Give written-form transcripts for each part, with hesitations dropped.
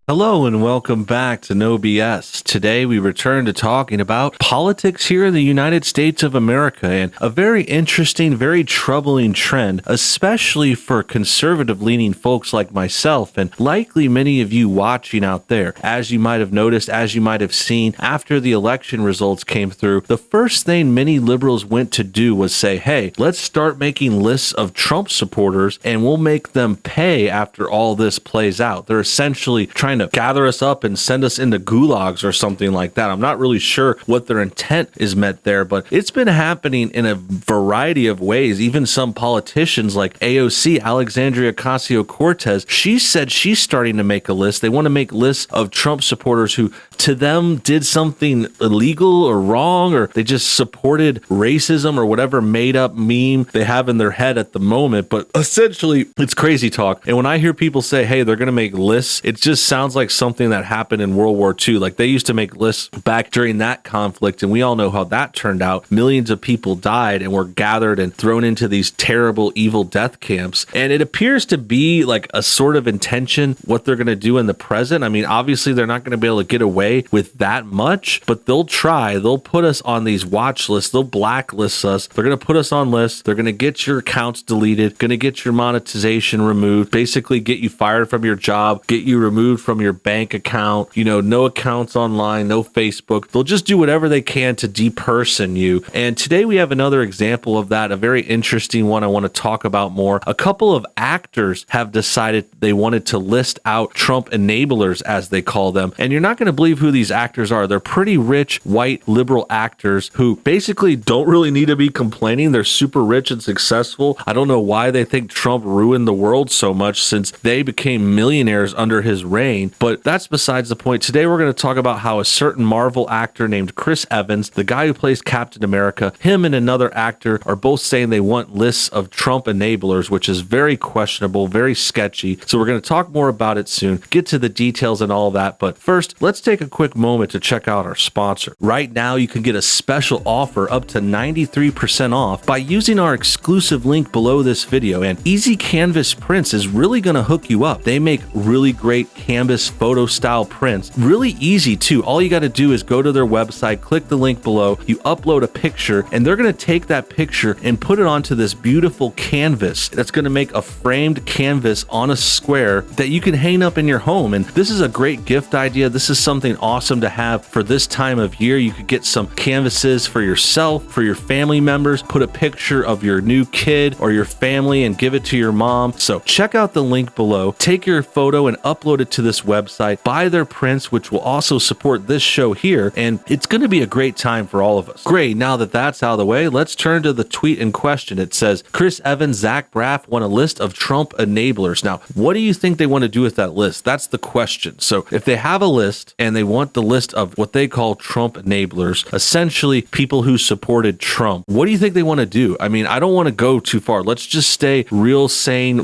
Hello and welcome back to NoBS. Today we return to talking about politics here in the United States of America and a very interesting, very troubling trend, especially for conservative-leaning folks like myself and likely many of you watching out there. As you might have noticed, as you might have seen, after the election results came through, the first thing many liberals went to do was say, hey, let's start making lists of Trump supporters and we'll make them pay after all this plays out. They're essentially trying to gather us up and send us into gulags or something like that. I'm not really sure what their intent is meant there, but it's been happening in a variety of ways. Even some politicians like AOC, Alexandria Ocasio-Cortez, she said she's starting to make a list. They want to make lists of Trump supporters who to them did something illegal or wrong, or they just supported racism or whatever made up meme they have in their head at the moment. But essentially, it's crazy talk. And when I hear people say, hey, they're going to make lists, it just sounds like something that happened in World War II. Like they used to make lists back during that conflict, and we all know how that turned out. Millions of people died and were gathered and thrown into these terrible, evil death camps. And it appears to be like a sort of intention what they're going to do in the present. I mean, obviously, they're not going to be able to get away with that much, but they'll try. They'll put us on these watch lists. They'll blacklist us. They're going to put us on lists. They're going to get your accounts deleted, going to get your monetization removed, basically get you fired from your job, get you removed from your bank account, no accounts online, no Facebook. They'll just do whatever they can to deperson you. And today we have another example of that, a very interesting one I want to talk about more. A couple of actors have decided they wanted to list out Trump enablers, as they call them. And you're not going to believe who these actors are. They're pretty rich, white, liberal actors who basically don't really need to be complaining. They're super rich and successful. I don't know why they think Trump ruined the world so much since they became millionaires under his reign, but that's besides the point. Today we're going to talk about how a certain Marvel actor named Chris Evans, the guy who plays Captain America, him and another actor are both saying they want lists of Trump enablers, which is very questionable, very sketchy. So we're going to talk more about it soon, get to the details and all that. But first, let's take a quick moment to check out our sponsor. Right now, you can get a special offer up to 93% off by using our exclusive link below this video. And Easy Canvas Prints is really going to hook you up. They make really great canvas photo style prints. Really easy too. All you got to do is go to their website, click the link below, you upload a picture, and they're going to take that picture and put it onto this beautiful canvas that's going to make a framed canvas on a square that you can hang up in your home. And this is a great gift idea. This is something awesome to have for this time of year. You could get some canvases for yourself, for your family members, put a picture of your new kid or your family and give it to your mom. So check out the link below, take your photo and upload it to this website, buy their prints, which will also support this show here, and it's going to be a great time for all of us. Great, now that that's out of the way, let's turn to the tweet in question. It says, Chris Evans, Zach Braff want a list of Trump enablers. Now, what do you think they want to do with that list? That's the question. So if they have a list and they want the list of what they call Trump enablers, essentially people who supported Trump, what do you think they want to do? I mean, I don't want to go too far. Let's just stay real sane,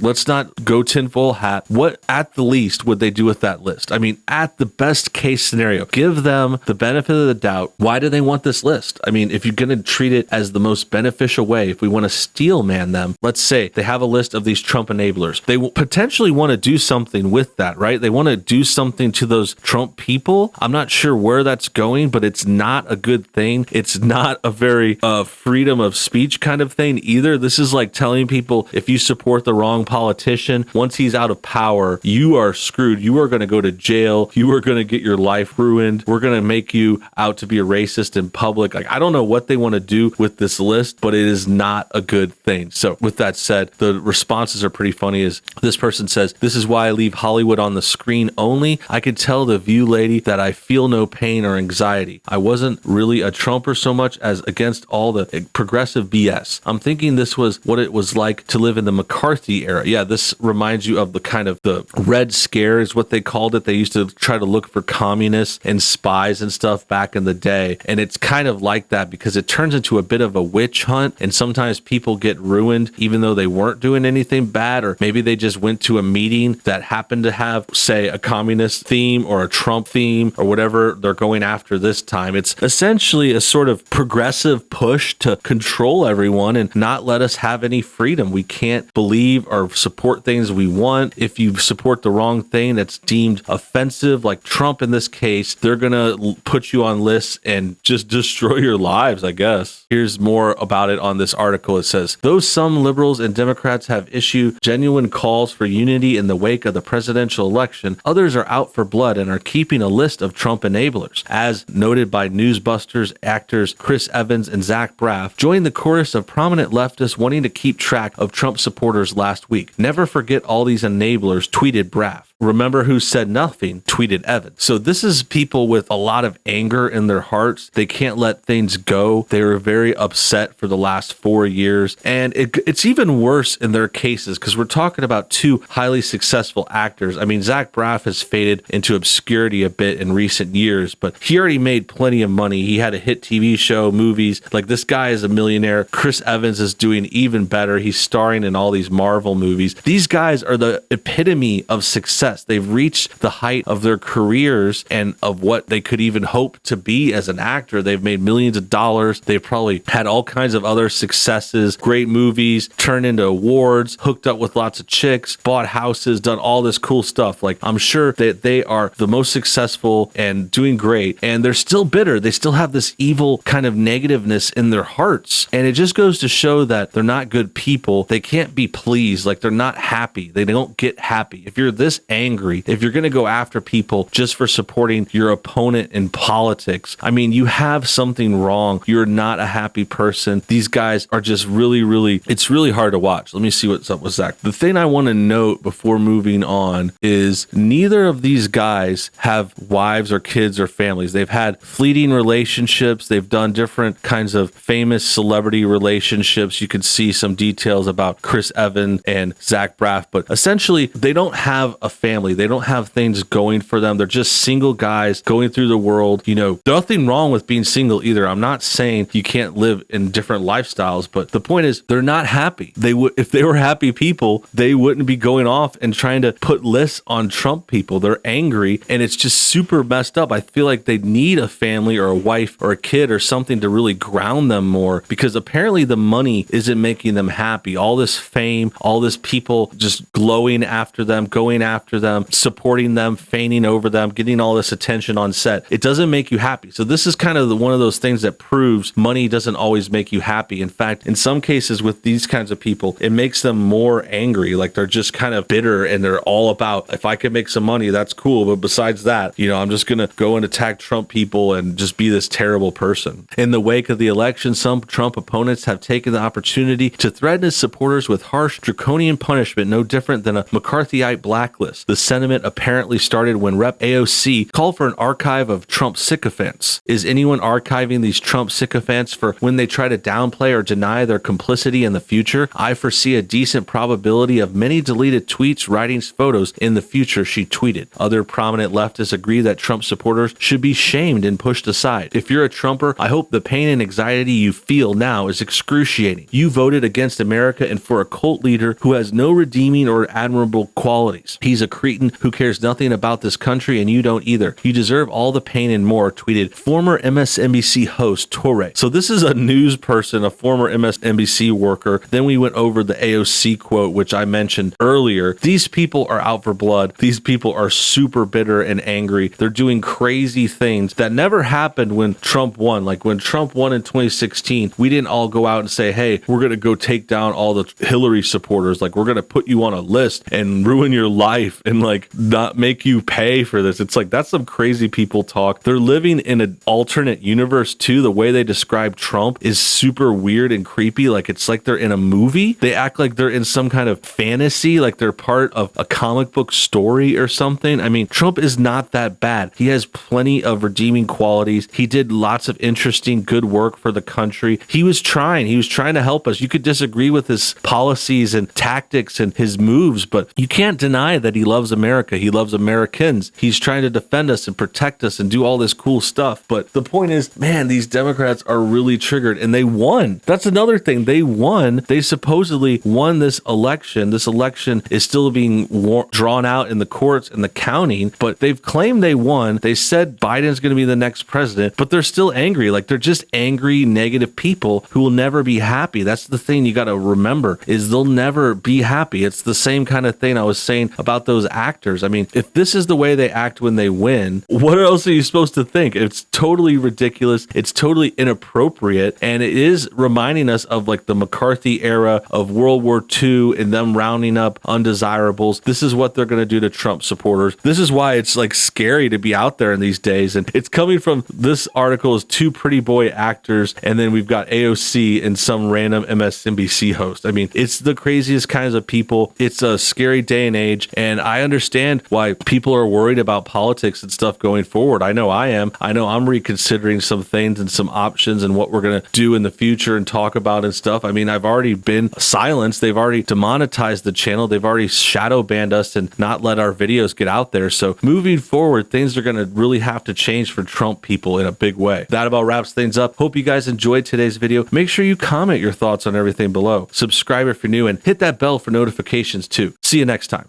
let's not go tinfoil hat. What at the least would they do with that list? I mean, at the best case scenario, give them the benefit of the doubt. Why do they want this list? I mean, if you're going to treat it as the most beneficial way, if we want to steel man them, let's say they have a list of these Trump enablers. They will potentially want to do something with that, right? They want to do something to those Trump people. I'm not sure where that's going, but it's not a good thing. It's not a very freedom of speech kind of thing either. This is like telling people if you support the wrong politician, once he's out of power, you are screwed. You are going to go to jail. You are going to get your life ruined. We're going to make you out to be a racist in public. Like, I don't know what they want to do with this list, but it is not a good thing. So with that said, the responses are pretty funny. As this person says, this is why I leave Hollywood on the screen only. I could tell the View lady that I feel no pain or anxiety. I wasn't really a Trumper so much as against all the progressive BS. I'm thinking this was what it was like to live in the McCarthy era. Yeah, this reminds you of the kind of the Red Scare is what they called it. They used to try to look for communists and spies and stuff back in the day. And it's kind of like that because it turns into a bit of a witch hunt. And sometimes people get ruined even though they weren't doing anything bad, or maybe they just went to a meeting that happened to have, say, a communist theme or a Trump theme or whatever they're going after this time. It's essentially a sort of progressive push to control everyone and not let us have any freedom. We can't believe or support things we want. If you support the wrong thing, anything that's deemed offensive, like Trump in this case, they're going to put you on lists and just destroy your lives, I guess. Here's more about it on this article. It says, though some liberals and Democrats have issued genuine calls for unity in the wake of the presidential election, others are out for blood and are keeping a list of Trump enablers. As noted by Newsbusters, actors Chris Evans and Zach Braff joined the chorus of prominent leftists wanting to keep track of Trump supporters last week. Never forget all these enablers, tweeted Braff. Remember who said nothing, tweeted Evans. So this is people with a lot of anger in their hearts. They can't let things go. They were very upset for the last 4 years. And it's even worse in their cases because we're talking about two highly successful actors. I mean, Zach Braff has faded into obscurity a bit in recent years, but he already made plenty of money. He had a hit TV show, movies. Like, this guy is a millionaire. Chris Evans is doing even better. He's starring in all these Marvel movies. These guys are the epitome of success. They've reached the height of their careers and of what they could even hope to be as an actor. They've made millions of dollars. They've probably had all kinds of other successes, great movies, turned into awards, hooked up with lots of chicks, bought houses, done all this cool stuff. Like, I'm sure that they are the most successful and doing great, and they're still bitter. They still have this evil kind of negativeness in their hearts. And it just goes to show that they're not good people. They can't be pleased. Like, they're not happy. They don't get happy. If you're this angry, if you're going to go after people just for supporting your opponent in politics, I mean, you have something wrong. You're not a happy person. These guys are just really, it's really hard to watch. Let me see what's up with Zach. The thing I want to note before moving on is neither of these guys have wives or kids or families. They've had fleeting relationships. They've done different kinds of famous celebrity relationships. You can see some details about Chris Evans and Zach Braff, but essentially they don't have a family. They don't have things going for them. They're just single guys going through the world. You know, nothing wrong with being single either. I'm not saying you can't live in different lifestyles, but the point is they're not happy. They would, if they were happy people, they wouldn't be going off and trying to put lists on Trump people. They're angry and it's just super messed up. I feel like they need a family or a wife or a kid or something to really ground them more, because apparently the money isn't making them happy. All this fame, all this people just glowing after them, going after them, supporting them, feigning over them, getting all this attention on set. It doesn't make you happy. So this is kind of one of those things that proves money doesn't always make you happy. In fact, in some cases with these kinds of people, it makes them more angry. Like, they're just kind of bitter and they're all about, if I can make some money, that's cool. But besides that, you know, I'm just going to go and attack Trump people and just be this terrible person. In the wake of the election, some Trump opponents have taken the opportunity to threaten his supporters with harsh, draconian punishment, no different than a McCarthyite blacklist. The sentiment apparently started when Rep. AOC called for an archive of Trump sycophants. Is anyone archiving these Trump sycophants for when they try to downplay or deny their complicity in the future? I foresee a decent probability of many deleted tweets, writings, photos in the future, she tweeted. Other prominent leftists agree that Trump supporters should be shamed and pushed aside. If you're a Trumper, I hope the pain and anxiety you feel now is excruciating. You voted against America and for a cult leader who has no redeeming or admirable qualities. He's a cretin who cares nothing about this country, and you don't either. You deserve all the pain and more, tweeted former MSNBC host Torre. So this is a news person, a former MSNBC worker. Then we went over the AOC quote, which I mentioned earlier. These people are out for blood. These people are super bitter and angry. They're doing crazy things that never happened when Trump won. Like, when Trump won in 2016, we didn't all go out and say, hey, we're going to go take down all the Hillary supporters. Like, we're going to put you on a list and ruin your life and like not make you pay for this. It's like, that's some crazy people talk. They're living in an alternate universe too. The way they describe Trump is super weird and creepy. Like, it's like they're in a movie. They act like they're in some kind of fantasy, like they're part of a comic book story or something. I mean, Trump is not that bad. He has plenty of redeeming qualities. He did lots of interesting, good work for the country. He was trying to help us. You could disagree with his policies and tactics and his moves, but you can't deny that he loves America. He loves Americans. He's trying to defend us and protect us and do all this cool stuff. But the point is, man, these Democrats are really triggered, and they won. That's another thing. They won. They supposedly won this election. This election is still being drawn out in the courts and the counting, but they've claimed they won. They said Biden's going to be the next president, but they're still angry. Like, they're just angry, negative people who will never be happy. That's the thing you got to remember, is they'll never be happy. It's the same kind of thing I was saying about those those actors. I mean, if this is the way they act when they win, what else are you supposed to think? It's totally ridiculous. It's totally inappropriate. And it is reminding us of like the McCarthy era of World War II and them rounding up undesirables. This is what they're going to do to Trump supporters. This is why it's like scary to be out there in these days. And it's coming from this article is two pretty boy actors. And then we've got AOC and some random MSNBC host. I mean, it's the craziest kinds of people. It's a scary day and age. And I understand why people are worried about politics and stuff going forward. I know I am. I know I'm reconsidering some things and some options and what we're going to do in the future and talk about and stuff. I mean, I've already been silenced. They've already demonetized the channel. They've already shadow banned us and not let our videos get out there. So moving forward, things are going to really have to change for Trump people in a big way. That about wraps things up. Hope you guys enjoyed today's video. Make sure you comment your thoughts on everything below. Subscribe if you're new and hit that bell for notifications too. See you next time.